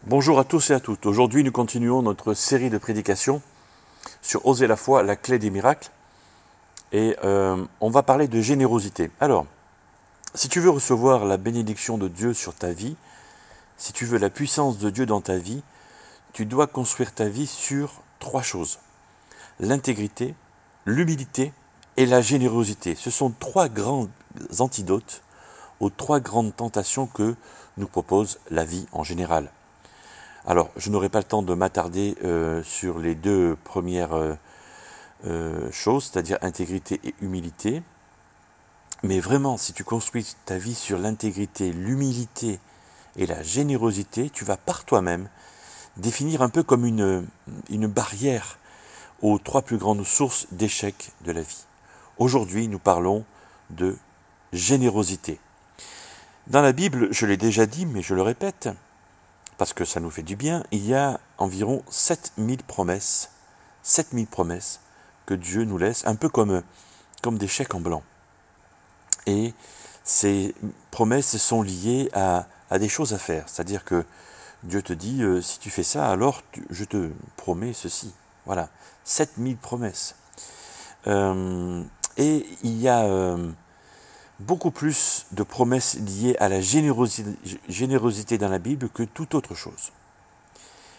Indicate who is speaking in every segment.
Speaker 1: Bonjour à tous et à toutes. Aujourd'hui, nous continuons notre série de prédications sur Oser la foi, la clé des miracles. Et on va parler de générosité. Alors, si tu veux recevoir la bénédiction de Dieu sur ta vie, si tu veux la puissance de Dieu dans ta vie, tu dois construire ta vie sur trois choses. L'intégrité, l'humilité et la générosité. Ce sont trois grands antidotes aux trois grandes tentations que nous propose la vie en général. Alors, je n'aurai pas le temps de m'attarder sur les deux premières choses, c'est-à-dire intégrité et humilité. Mais vraiment, si tu construis ta vie sur l'intégrité, l'humilité et la générosité, tu vas par toi-même définir un peu comme une barrière aux trois plus grandes sources d'échecs de la vie. Aujourd'hui, nous parlons de générosité. Dans la Bible, je l'ai déjà dit, mais je le répète, parce que ça nous fait du bien, il y a environ 7000 promesses que Dieu nous laisse, un peu comme des chèques en blanc. Et ces promesses sont liées à des choses à faire, c'est-à-dire que Dieu te dit, si tu fais ça, alors je te promets ceci. Voilà, 7000 promesses. Et il y a beaucoup plus de promesses liées à la générosité dans la Bible que toute autre chose.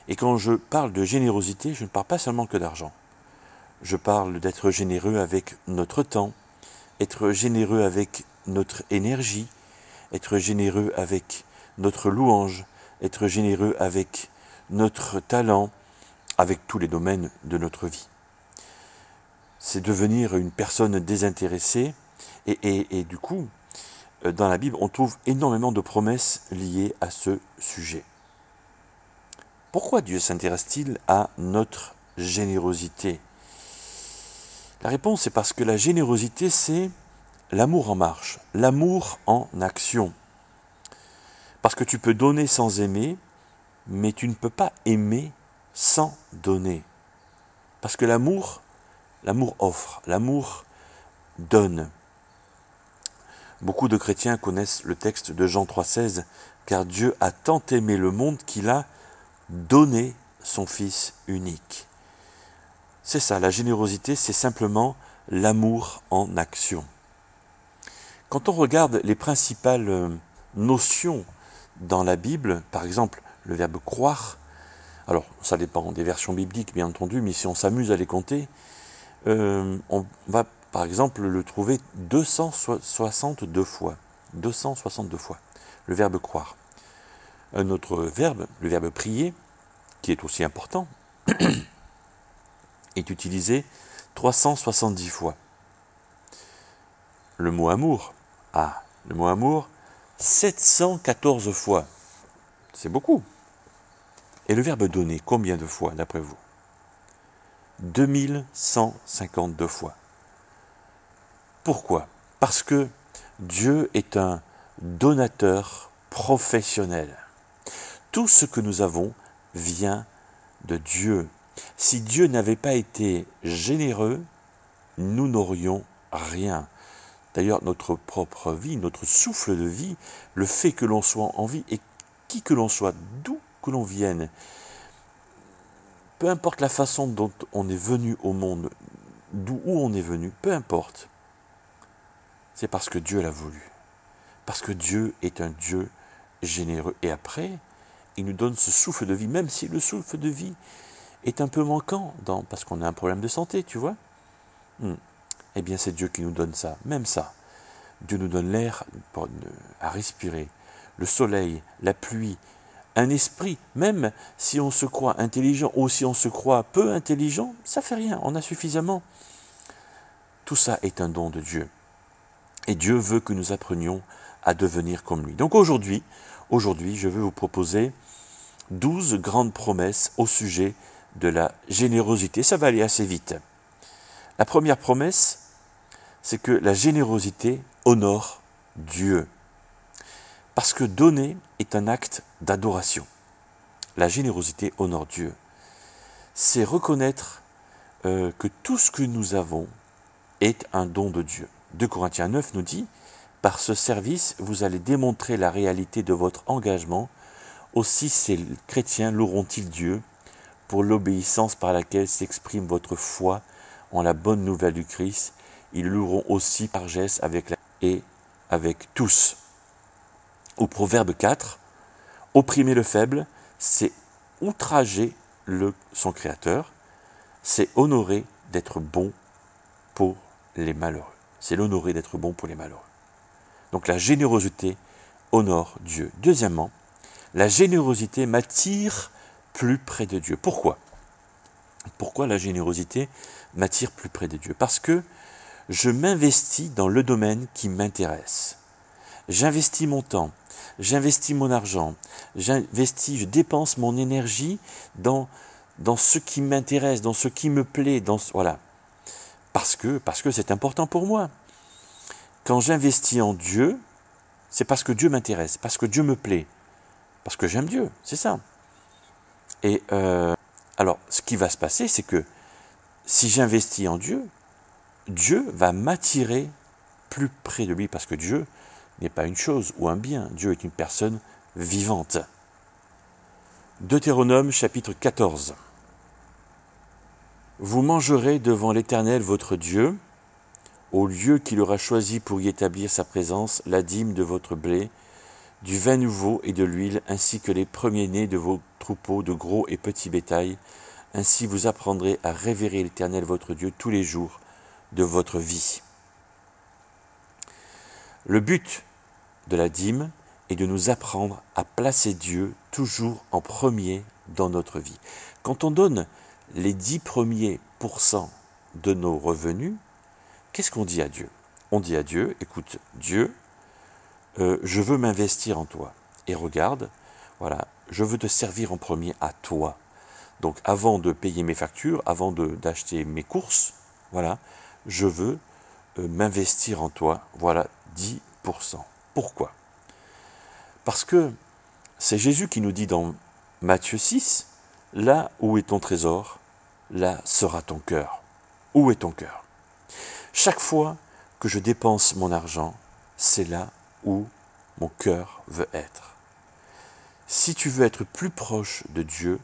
Speaker 1: Et quand je parle de générosité, je ne parle pas seulement que d'argent. Je parle d'être généreux avec notre temps, être généreux avec notre énergie, être généreux avec notre louange, être généreux avec notre talent, avec tous les domaines de notre vie. C'est devenir une personne désintéressée et du coup, dans la Bible, on trouve énormément de promesses liées à ce sujet. Pourquoi Dieu s'intéresse-t-il à notre générosité ? La réponse est parce que la générosité, c'est l'amour en marche, l'amour en action. Parce que tu peux donner sans aimer, mais tu ne peux pas aimer sans donner. Parce que l'amour offre, l'amour donne. Beaucoup de chrétiens connaissent le texte de Jean 3,16, car Dieu a tant aimé le monde qu'il a donné son Fils unique. C'est ça, la générosité, c'est simplement l'amour en action. Quand on regarde les principales notions dans la Bible, par exemple le verbe croire, alors ça dépend des versions bibliques bien entendu, mais si on s'amuse à les compter, on va par exemple le trouver 262 fois. 262 fois, le verbe croire. Un autre verbe, le verbe prier, qui est aussi important, est utilisé 370 fois. Le mot amour, le mot amour, 714 fois. C'est beaucoup. Et le verbe donner, combien de fois d'après vous ? 2152 fois. Pourquoi ? Parce que Dieu est un donateur professionnel. Tout ce que nous avons vient de Dieu. Si Dieu n'avait pas été généreux, nous n'aurions rien. D'ailleurs, notre propre vie, notre souffle de vie, le fait que l'on soit en vie et qui que l'on soit, d'où que l'on vienne, peu importe la façon dont on est venu au monde, d'où on est venu, peu importe, c'est parce que Dieu l'a voulu. Parce que Dieu est un Dieu généreux. Et après, il nous donne ce souffle de vie, même si le souffle de vie est un peu manquant, parce qu'on a un problème de santé, tu vois. Eh bien, c'est Dieu qui nous donne ça, même ça. Dieu nous donne l'air à respirer, le soleil, la pluie, un esprit. Même si on se croit intelligent ou si on se croit peu intelligent, ça fait rien, on a suffisamment. Tout ça est un don de Dieu. Et Dieu veut que nous apprenions à devenir comme lui. Donc aujourd'hui, je vais vous proposer 12 grandes promesses au sujet de la générosité. Ça va aller assez vite. La première promesse, c'est que la générosité honore Dieu. Parce que donner est un acte d'adoration. La générosité honore Dieu. C'est reconnaître que tout ce que nous avons est un don de Dieu. 2 Corinthiens 9 nous dit « Par ce service, vous allez démontrer la réalité de votre engagement Aussi ces chrétiens loueront-ils Dieu pour l'obéissance par laquelle s'exprime votre foi en la bonne nouvelle du Christ. Ils loueront aussi par geste et avec tous. Au Proverbe 4, opprimer le faible, c'est outrager son Créateur, c'est honorer d'être bon pour les malheureux. C'est l'honorer d'être bon pour les malheureux. Donc la générosité honore Dieu. Deuxièmement, la générosité m'attire plus près de Dieu. Pourquoi ? Pourquoi la générosité m'attire plus près de Dieu ? Parce que je m'investis dans le domaine qui m'intéresse. J'investis mon temps, j'investis mon argent, je dépense mon énergie dans ce qui m'intéresse, dans ce qui me plaît, voilà. Parce que c'est important pour moi. Quand j'investis en Dieu, c'est parce que Dieu m'intéresse, parce que Dieu me plaît, parce que j'aime Dieu, c'est ça. Et alors, ce qui va se passer, c'est que si j'investis en Dieu, Dieu va m'attirer plus près de lui, parce que Dieu n'est pas une chose ou un bien, Dieu est une personne vivante. Deutéronome chapitre 14. Vous mangerez devant l'Éternel votre Dieu, au lieu qu'il aura choisi pour y établir sa présence, la dîme de votre blé, du vin nouveau et de l'huile, ainsi que les premiers-nés de vos troupeaux de gros et petits bétail. Ainsi vous apprendrez à révérer l'Éternel votre Dieu tous les jours de votre vie. Le but de la dîme est de nous apprendre à placer Dieu toujours en premier dans notre vie. Quand on donne les 10 premiers pourcents de nos revenus, qu'est-ce qu'on dit à Dieu ? On dit à Dieu, écoute, Dieu, je veux m'investir en toi. Et regarde, voilà, je veux te servir en premier à toi. Donc avant de payer mes factures, avant d'acheter mes courses, voilà, je veux m'investir en toi. Voilà, 10%. Pourquoi ? Parce que c'est Jésus qui nous dit dans Matthieu 6, là où est ton trésor, là sera ton cœur. Où est ton cœur ? Chaque fois que je dépense mon argent, c'est là où mon cœur veut être. Si tu veux être plus proche de Dieu,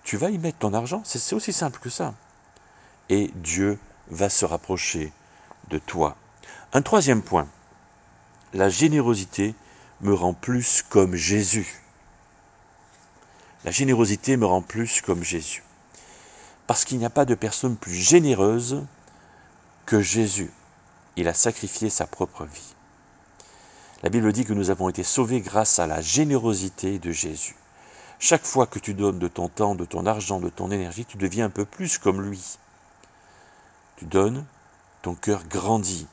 Speaker 1: tu vas y mettre ton argent, c'est aussi simple que ça. Et Dieu va se rapprocher de toi. Un troisième point, la générosité me rend plus comme Jésus. La générosité me rend plus comme Jésus. Parce qu'il n'y a pas de personne plus généreuse que Jésus. Il a sacrifié sa propre vie. La Bible dit que nous avons été sauvés grâce à la générosité de Jésus. Chaque fois que tu donnes de ton temps, de ton argent, de ton énergie, tu deviens un peu plus comme lui. Tu donnes, ton cœur grandit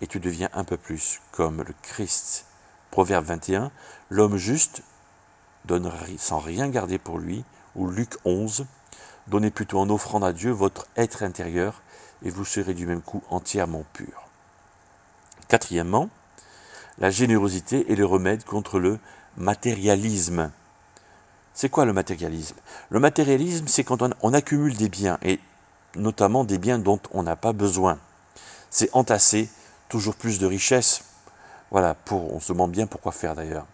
Speaker 1: et tu deviens un peu plus comme le Christ. Proverbe 21, l'homme juste donne sans rien garder pour lui, ou Luc 11, donnez plutôt en offrande à Dieu votre être intérieur et vous serez du même coup entièrement pur. Quatrièmement, la générosité est le remède contre le matérialisme. C'est quoi le matérialisme ? Le matérialisme, c'est quand on accumule des biens, et notamment des biens dont on n'a pas besoin. C'est entasser toujours plus de richesses. Voilà, on se demande bien pourquoi faire d'ailleurs.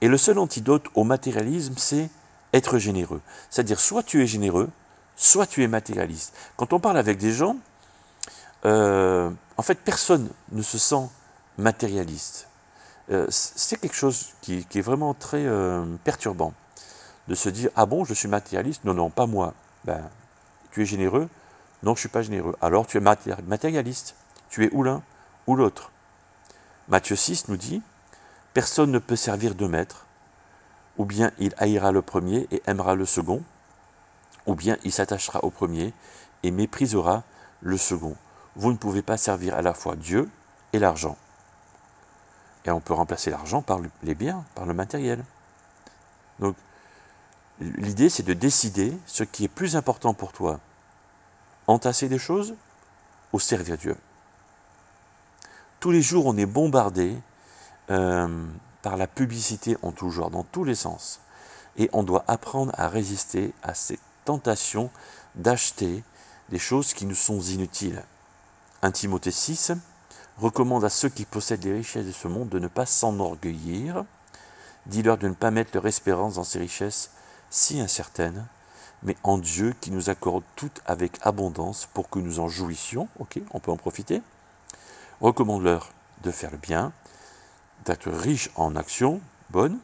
Speaker 1: Et le seul antidote au matérialisme, c'est être généreux. C'est-à-dire, soit tu es généreux, soit tu es matérialiste. Quand on parle avec des gens, en fait, personne ne se sent matérialiste. C'est quelque chose qui est vraiment très perturbant, de se dire « Ah bon, je suis matérialiste ?» Non, non, pas moi. Ben, tu es généreux ? Non, je ne suis pas généreux. Alors tu es matérialiste. Tu es ou l'un ou l'autre. Matthieu 6 nous dit « Personne ne peut servir deux maîtres, ou bien il haïra le premier et aimera le second, ou bien il s'attachera au premier et méprisera le second. Vous ne pouvez pas servir à la fois Dieu et l'argent. » Et on peut remplacer l'argent par les biens, par le matériel. Donc, l'idée, c'est de décider ce qui est plus important pour toi. Entasser des choses ou servir Dieu. Tous les jours, on est bombardé par la publicité en tout genre, dans tous les sens. Et on doit apprendre à résister à ces tentations d'acheter des choses qui nous sont inutiles. 1 Timothée 6 recommande à ceux qui possèdent les richesses de ce monde de ne pas s'enorgueillir, Dis-leur de ne pas mettre leur espérance dans ces richesses si incertaines, mais en Dieu qui nous accorde tout avec abondance pour que nous en jouissions. Ok, on peut en profiter. Recommande-leur de faire le bien, d'être riche en actions bonnes,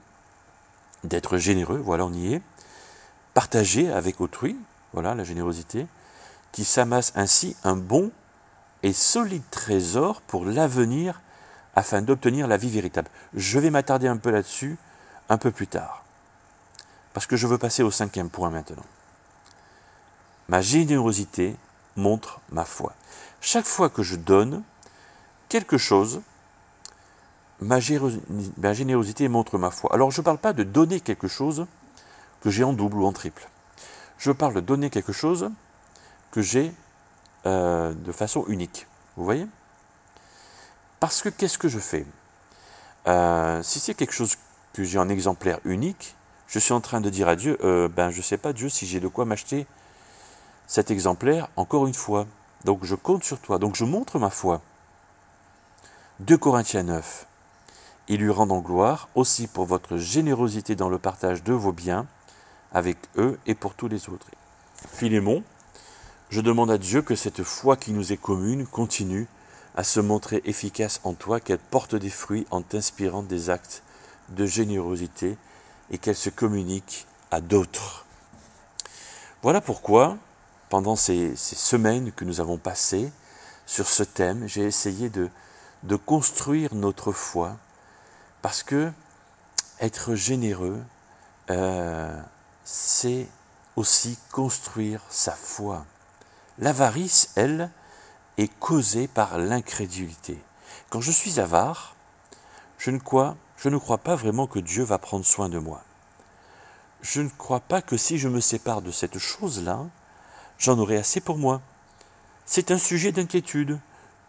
Speaker 1: d'être généreux, voilà, on y est, partager avec autrui, voilà la générosité, qui s'amasse ainsi un bon et solide trésor pour l'avenir afin d'obtenir la vie véritable. Je vais m'attarder un peu là-dessus un peu plus tard, parce que je veux passer au 5e point maintenant. Ma générosité montre ma foi. Chaque fois que je donne quelque chose, ma générosité montre ma foi. Alors je ne parle pas de donner quelque chose que j'ai en double ou en triple. Je parle de donner quelque chose que j'ai de façon unique. Vous voyez ? Parce que qu'est-ce que je fais ? Si c'est quelque chose que j'ai en exemplaire unique, je suis en train de dire à Dieu, je ne sais pas Dieu si j'ai de quoi m'acheter cet exemplaire encore une fois. Donc je compte sur toi, donc je montre ma foi. 2 Corinthiens 9. Il lui rend en gloire aussi pour votre générosité dans le partage de vos biens avec eux et pour tous les autres. Philémon, je demande à Dieu que cette foi qui nous est commune continue à se montrer efficace en toi, qu'elle porte des fruits en t'inspirant des actes de générosité et qu'elle se communique à d'autres. Voilà pourquoi, pendant ces semaines que nous avons passées sur ce thème, j'ai essayé de construire notre foi, parce que être généreux, c'est aussi construire sa foi. L'avarice, elle, est causée par l'incrédulité. Quand je suis avare, je ne crois pas vraiment que Dieu va prendre soin de moi. Je ne crois pas que si je me sépare de cette chose-là, j'en aurai assez pour moi. C'est un sujet d'inquiétude,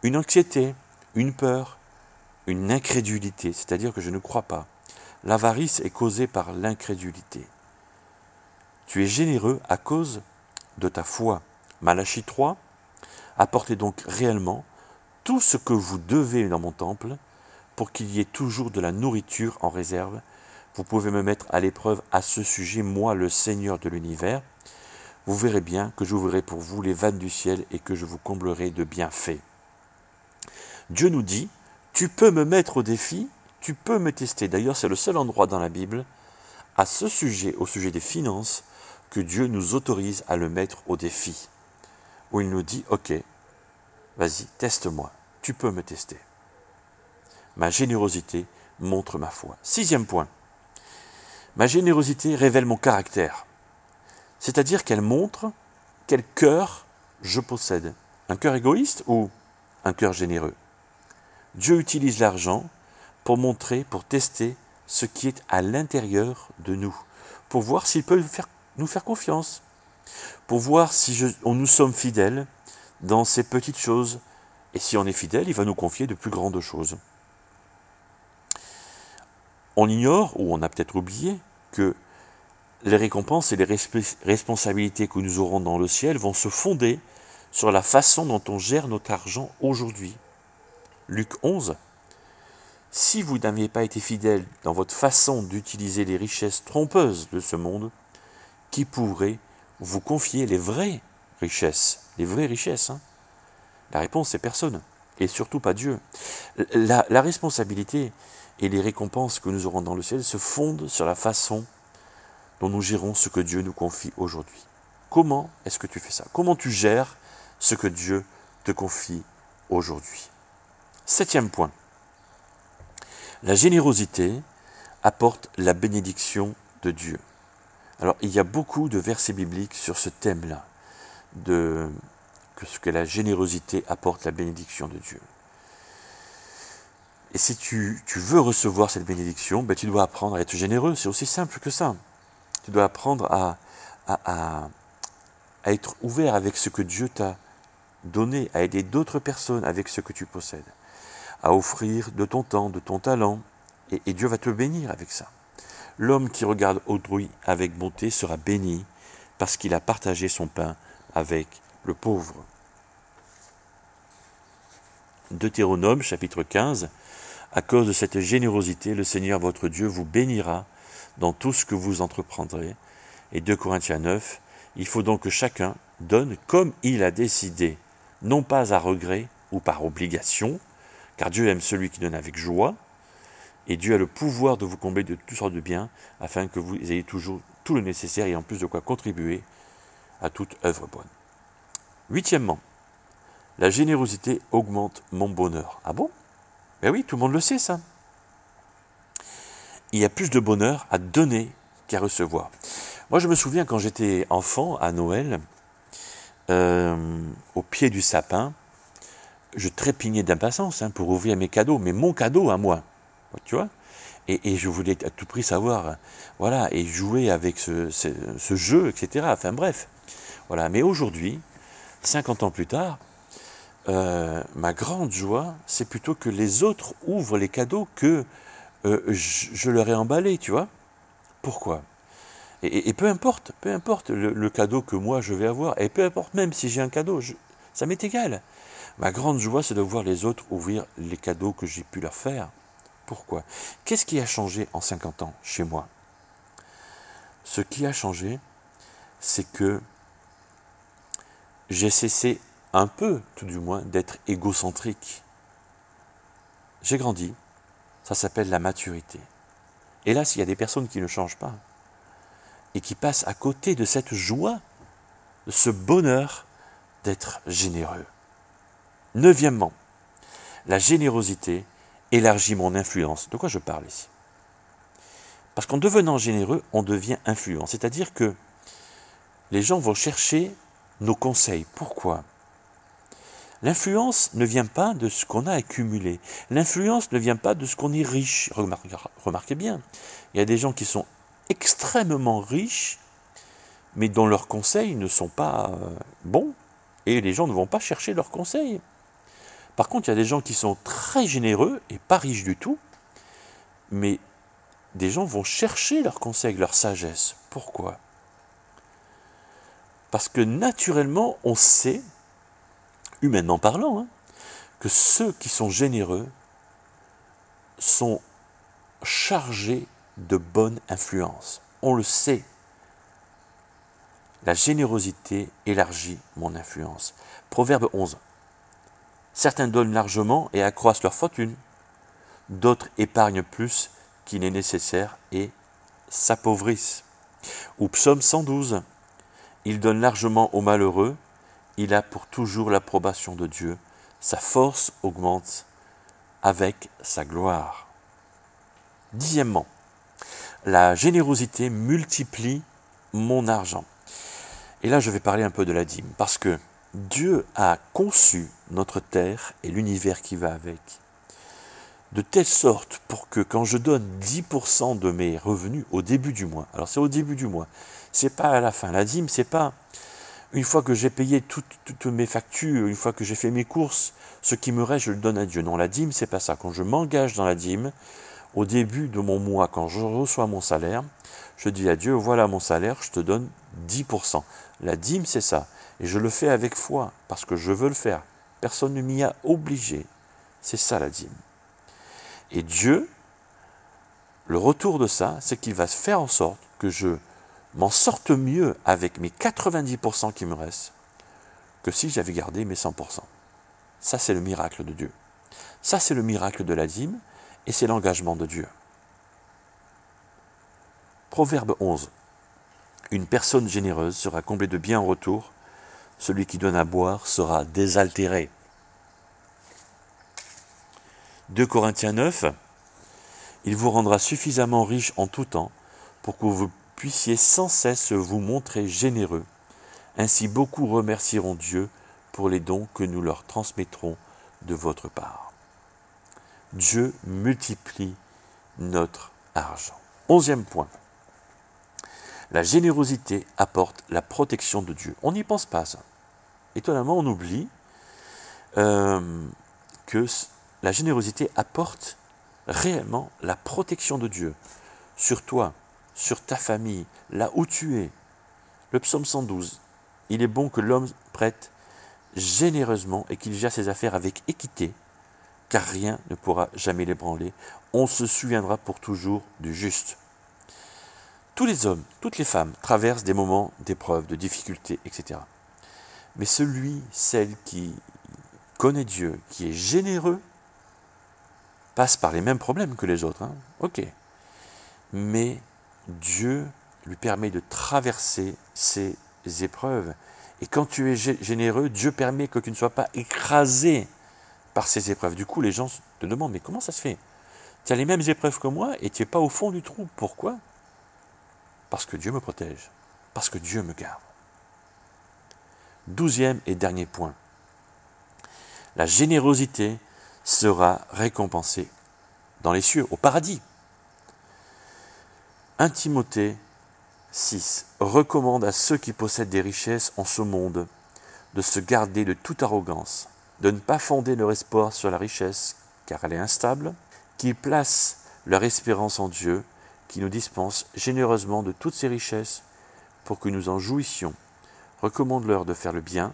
Speaker 1: une anxiété, une peur, une incrédulité, c'est-à-dire que je ne crois pas. L'avarice est causée par l'incrédulité. Tu es généreux à cause de ta foi. Malachie 3, apportez donc réellement tout ce que vous devez dans mon temple pour qu'il y ait toujours de la nourriture en réserve. Vous pouvez me mettre à l'épreuve à ce sujet, moi le Seigneur de l'univers. Vous verrez bien que j'ouvrirai pour vous les vannes du ciel et que je vous comblerai de bienfaits. Dieu nous dit, tu peux me mettre au défi, tu peux me tester. D'ailleurs, c'est le seul endroit dans la Bible, à ce sujet, au sujet des finances, que Dieu nous autorise à le mettre au défi. Où il nous dit, ok, vas-y, teste-moi, tu peux me tester. Ma générosité montre ma foi. 6e point, ma générosité révèle mon caractère. C'est-à-dire qu'elle montre quel cœur je possède. Un cœur égoïste ou un cœur généreux ? Dieu utilise l'argent pour montrer, pour tester ce qui est à l'intérieur de nous, pour voir s'il peut nous faire confiance, pour voir si nous sommes fidèles dans ces petites choses. Et si on est fidèle, il va nous confier de plus grandes choses. On ignore, ou on a peut-être oublié, que les récompenses et les responsabilités que nous aurons dans le ciel vont se fonder sur la façon dont on gère notre argent aujourd'hui. Luc 11. Si vous n'aviez pas été fidèle dans votre façon d'utiliser les richesses trompeuses de ce monde, qui pourrait vous confier les vraies richesses ? Les vraies richesses, hein ? La réponse, c'est personne, et surtout pas Dieu. La responsabilité et les récompenses que nous aurons dans le ciel se fondent sur la façon dont nous gérons ce que Dieu nous confie aujourd'hui. Comment est-ce que tu fais ça ? Comment tu gères ce que Dieu te confie aujourd'hui ? 7e point. La générosité apporte la bénédiction de Dieu. Alors, il y a beaucoup de versets bibliques sur ce thème-là, que la générosité apporte la bénédiction de Dieu. Et si tu veux recevoir cette bénédiction, tu dois apprendre à être généreux. C'est aussi simple que ça. Tu dois apprendre à être ouvert avec ce que Dieu t'a donné, à aider d'autres personnes avec ce que tu possèdes, à offrir de ton temps, de ton talent, et Dieu va te bénir avec ça. L'homme qui regarde autrui avec bonté sera béni parce qu'il a partagé son pain avec le pauvre. Deutéronome, chapitre 15, À cause de cette générosité, le Seigneur votre Dieu vous bénira dans tout ce que vous entreprendrez. Et 2 Corinthiens 9, il faut donc que chacun donne comme il a décidé, non pas à regret ou par obligation, car Dieu aime celui qui donne avec joie, et Dieu a le pouvoir de vous combler de toutes sortes de biens, afin que vous ayez toujours tout le nécessaire et en plus de quoi contribuer à toute œuvre bonne. Huitièmement, la générosité augmente mon bonheur. Ah bon? Ben oui, tout le monde le sait ça. Il y a plus de bonheur à donner qu'à recevoir. Moi je me souviens quand j'étais enfant à Noël, au pied du sapin, je trépignais d'impatience pour ouvrir mes cadeaux, mais mon cadeau à moi, tu vois, et je voulais à tout prix savoir, voilà, et jouer avec ce jeu, etc. Enfin bref, voilà. Mais aujourd'hui, 50 ans plus tard, ma grande joie, c'est plutôt que les autres ouvrent les cadeaux que je leur ai emballés, tu vois. Pourquoi ? Et peu importe le cadeau que moi je vais avoir, et peu importe même si j'ai un cadeau, ça m'est égal. Ma grande joie, c'est de voir les autres ouvrir les cadeaux que j'ai pu leur faire. Pourquoi ? Qu'est-ce qui a changé en 50 ans chez moi ? Ce qui a changé, c'est que j'ai cessé un peu, tout du moins, d'être égocentrique. J'ai grandi, ça s'appelle la maturité. Hélas, il y a des personnes qui ne changent pas et qui passent à côté de cette joie, de ce bonheur d'être généreux. Neuvièmement, la générosité élargit mon influence. De quoi je parle ici ? Parce qu'en devenant généreux, on devient influent. C'est-à-dire que les gens vont chercher nos conseils. Pourquoi ? L'influence ne vient pas de ce qu'on a accumulé. L'influence ne vient pas de ce qu'on est riche. Remarquez bien, il y a des gens qui sont extrêmement riches, mais dont leurs conseils ne sont pas bons, et les gens ne vont pas chercher leurs conseils. Par contre, il y a des gens qui sont très généreux et pas riches du tout, mais des gens vont chercher leurs conseils, leur sagesse. Pourquoi ? Parce que naturellement, on sait, humainement parlant, que ceux qui sont généreux sont chargés de bonne influence. On le sait. La générosité élargit mon influence. Proverbe 11. Certains donnent largement et accroissent leur fortune. D'autres épargnent plus qu'il n'est nécessaire et s'appauvrissent. Ou psaume 112. Il donne largement aux malheureux. Il a pour toujours l'approbation de Dieu. Sa force augmente avec sa gloire. Dixièmement, la générosité multiplie mon argent. Et là, je vais parler un peu de la dîme, parce que Dieu a conçu notre terre et l'univers qui va avec, de telle sorte pour que quand je donne 10% de mes revenus au début du mois, alors c'est au début du mois, c'est pas à la fin. La dîme, c'est pas une fois que j'ai payé toutes mes factures, une fois que j'ai fait mes courses, ce qui me reste, je le donne à Dieu. Non, la dîme, c'est pas ça. Quand je m'engage dans la dîme, au début de mon mois, quand je reçois mon salaire, je dis à Dieu, voilà mon salaire, je te donne 10%. La dîme, c'est ça. Et je le fais avec foi, parce que je veux le faire. Personne ne m'y a obligé. C'est ça la dîme. Et Dieu, le retour de ça, c'est qu'il va faire en sorte que je m'en sorte mieux avec mes 90% qui me restent que si j'avais gardé mes 100%. Ça, c'est le miracle de Dieu. Ça, c'est le miracle de la dîme et c'est l'engagement de Dieu. Proverbe 11. Une personne généreuse sera comblée de biens en retour. Celui qui donne à boire sera désaltéré. 2 Corinthiens 9. Il vous rendra suffisamment riche en tout temps pour que vous puissiez sans cesse vous montrer généreux. Ainsi beaucoup remercieront Dieu pour les dons que nous leur transmettrons de votre part. Dieu multiplie notre argent. 11e point. La générosité apporte la protection de Dieu. On n'y pense pas, ça. Étonnamment, on oublie que la générosité apporte réellement la protection de Dieu sur toi, sur ta famille, là où tu es. Le psaume 112. Il est bon que l'homme prête généreusement et qu'il gère ses affaires avec équité, car rien ne pourra jamais l'ébranler. On se souviendra pour toujours du juste. Tous les hommes, toutes les femmes traversent des moments d'épreuve, de difficultés, etc. Mais celui, celle qui connaît Dieu, qui est généreux, passe par les mêmes problèmes que les autres. Ok. Mais Dieu lui permet de traverser ces épreuves. Et quand tu es généreux, Dieu permet que tu ne sois pas écrasé par ces épreuves. Du coup, les gens te demandent, mais comment ça se fait? Tu as les mêmes épreuves que moi et tu n'es pas au fond du trou. Pourquoi? Parce que Dieu me protège. Parce que Dieu me garde. 12e et dernier point. La générosité sera récompensée dans les cieux, au paradis. 1 Timothée 6 recommande à ceux qui possèdent des richesses en ce monde de se garder de toute arrogance, de ne pas fonder leur espoir sur la richesse, car elle est instable, qu'ils placent leur espérance en Dieu, qui nous dispense généreusement de toutes ces richesses pour que nous en jouissions. Recommande-leur de faire le bien,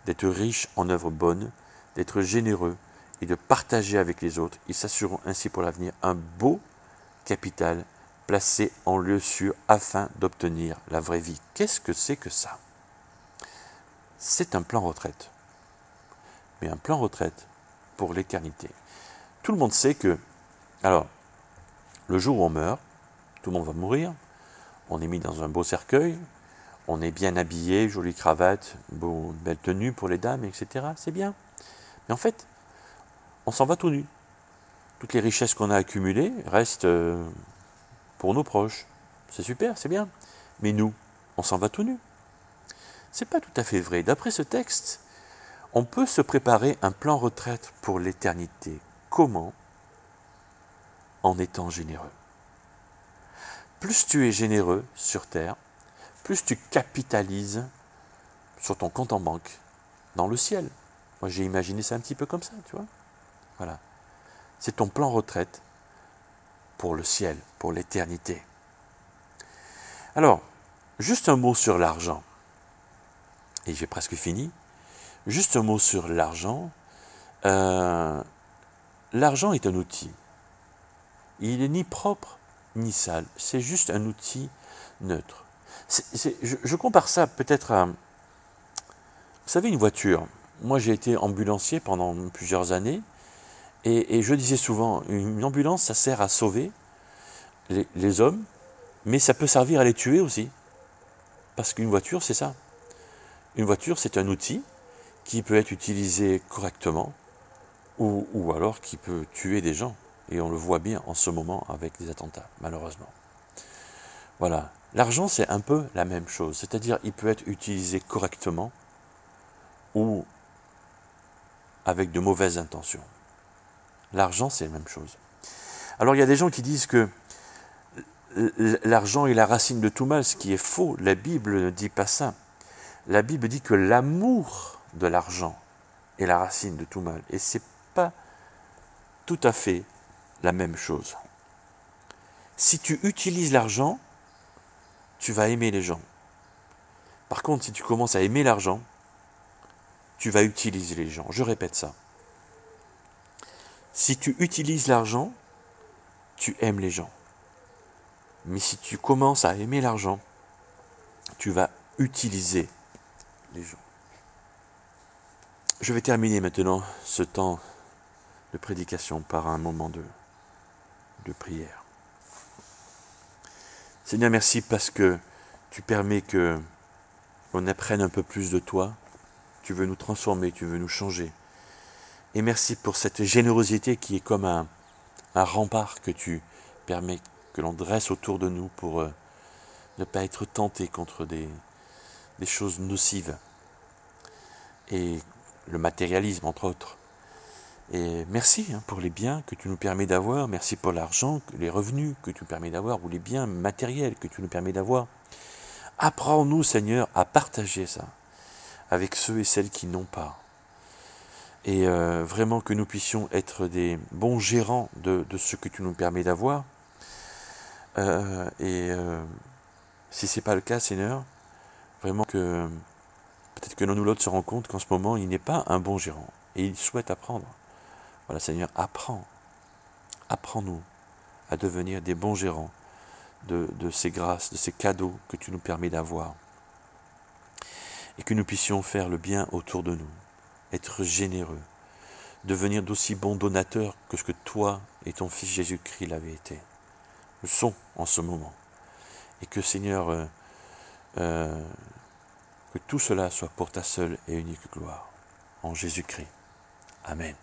Speaker 1: d'être riches en œuvres bonnes, d'être généreux et de partager avec les autres. Ils s'assureront ainsi pour l'avenir un beau capital placé en lieu sûr afin d'obtenir la vraie vie. Qu'est-ce que c'est que ça? C'est un plan retraite. Mais un plan retraite pour l'éternité. Tout le monde sait que, alors, le jour où on meurt, tout le monde va mourir, on est mis dans un beau cercueil, on est bien habillé, jolie cravate, belle tenue pour les dames, etc. C'est bien. Mais en fait, on s'en va tout nu. Toutes les richesses qu'on a accumulées restent pour nos proches. C'est super, c'est bien. Mais nous, on s'en va tout nu. C'est pas tout à fait vrai. D'après ce texte, on peut se préparer un plan retraite pour l'éternité. Comment? En étant généreux. Plus tu es généreux sur terre, plus tu capitalises sur ton compte en banque dans le ciel. Moi, j'ai imaginé ça un petit peu comme ça, tu vois. Voilà. C'est ton plan retraite pour le ciel, pour l'éternité. Alors, juste un mot sur l'argent. Et j'ai presque fini. Juste un mot sur l'argent. L'argent est un outil. Il n'est ni propre ni sale. C'est juste un outil neutre. Je compare ça peut-être à... Vous savez, une voiture. Moi, j'ai été ambulancier pendant plusieurs années. Et je disais souvent, une ambulance, ça sert à sauver les hommes, mais ça peut servir à les tuer aussi. Parce qu'une voiture, c'est ça. Une voiture, c'est un outil qui peut être utilisé correctement ou alors qui peut tuer des gens. Et on le voit bien en ce moment avec les attentats, malheureusement. Voilà. L'argent, c'est un peu la même chose. C'est-à-dire, il peut être utilisé correctement ou avec de mauvaises intentions. L'argent, c'est la même chose. Alors, il y a des gens qui disent que l'argent est la racine de tout mal, ce qui est faux. La Bible ne dit pas ça. La Bible dit que l'amour de l'argent est la racine de tout mal. Et ce n'est pas tout à fait la même chose. Si tu utilises l'argent, tu vas aimer les gens. Par contre, si tu commences à aimer l'argent, tu vas utiliser les gens. Je répète ça. Si tu utilises l'argent, tu aimes les gens. Mais si tu commences à aimer l'argent, tu vas utiliser les gens. Je vais terminer maintenant ce temps de prédication par un moment de prière. Seigneur, merci parce que tu permets qu'on apprenne un peu plus de toi. Tu veux nous transformer, tu veux nous changer. Et merci pour cette générosité qui est comme un rempart que tu permets que l'on dresse autour de nous pour ne pas être tenté contre des choses nocives. Et le matérialisme, entre autres. Et merci pour les biens que tu nous permets d'avoir. Merci pour l'argent, les revenus que tu nous permets d'avoir, ou les biens matériels que tu nous permets d'avoir. Apprends-nous, Seigneur, à partager ça avec ceux et celles qui n'ont pas. Et vraiment que nous puissions être des bons gérants de ce que tu nous permets d'avoir. Si ce n'est pas le cas, Seigneur, vraiment que peut-être que l'un ou l'autre se rend compte qu'en ce moment, il n'est pas un bon gérant. Et il souhaite apprendre Voilà, Seigneur, apprends-nous à devenir des bons gérants de ces grâces, de ces cadeaux que tu nous permets d'avoir. Et que nous puissions faire le bien autour de nous, être généreux, devenir d'aussi bons donateurs que ce que toi et ton Fils Jésus-Christ l'avaient été, le sont en ce moment. Et que Seigneur, que tout cela soit pour ta seule et unique gloire. En Jésus-Christ. Amen.